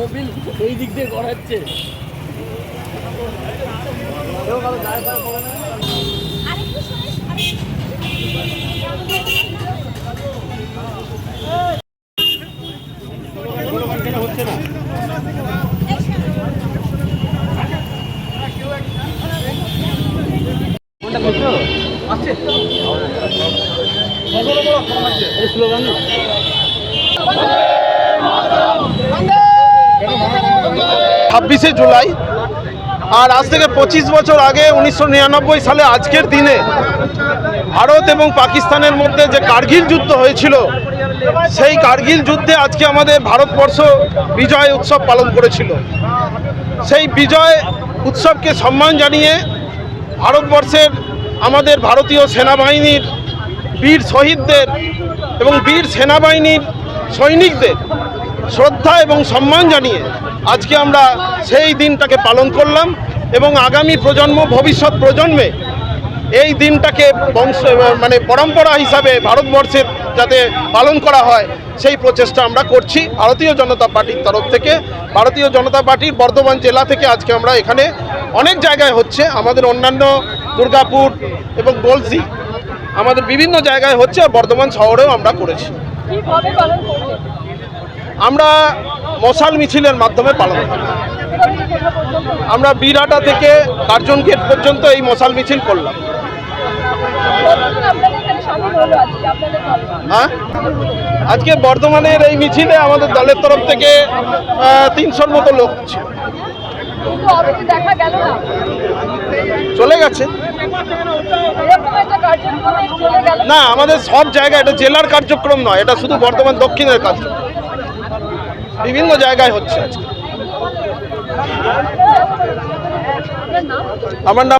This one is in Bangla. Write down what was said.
মোবিল এই দিক দিয়ে গড়াচ্ছে। হচ্ছে না স্লোগান 26শে জুলাই। আর আজ থেকে 25 বছর আগে 1999 সালে আজকের দিনে ভারত এবং পাকিস্তানের মধ্যে যে কার্গিল যুদ্ধ হয়েছিল, সেই কার্গিল যুদ্ধে আজকে আমাদের ভারতবর্ষ বিজয় উৎসব পালন করেছিল। সেই বিজয় উৎসবকে সম্মান জানিয়ে ভারতবর্ষের আমাদের ভারতীয় সেনাবাহিনীর বীর শহীদদের এবং বীর সেনাবাহিনীর সৈনিকদের শ্রদ্ধা এবং সম্মান জানিয়ে আজকে আমরা সেই দিনটাকে পালন করলাম এবং আগামী প্রজন্ম, ভবিষ্যৎ প্রজন্মে এই দিনটাকে পরম্পরা হিসাবে ভারতবর্ষের যাতে পালন করা হয় সেই প্রচেষ্টা আমরা করছি ভারতীয় জনতা পার্টির তরফ থেকে। ভারতীয় জনতা পার্টির বর্ধমান জেলা থেকে আজকে আমরা এখানে অনেক জায়গায় হচ্ছে, আমাদের অন্যান্য দুর্গাপুর এবং গলসি আমাদের বিভিন্ন জায়গায় হচ্ছে, আর বর্ধমান শহরেও আমরা করেছি। আমরা মশাল মিছিলের মাধ্যমে পালন করি। আমরা বীরহাটা থেকে কার্জন গেট পর্যন্ত এই মশাল মিছিল করলাম। হ্যাঁ, আজকে বর্ধমানের এই মিছিলে আমাদের দলের তরফ থেকে 300-র মতো লোক ছিল। চলে গেছে না, আমাদের সব জায়গায়, এটা জেলার কার্যক্রম নয়, এটা শুধু বর্ধমান দক্ষিণের কার্যক্রম, বিভিন্ন জায়গায় হচ্ছে আজকে। আমার নাম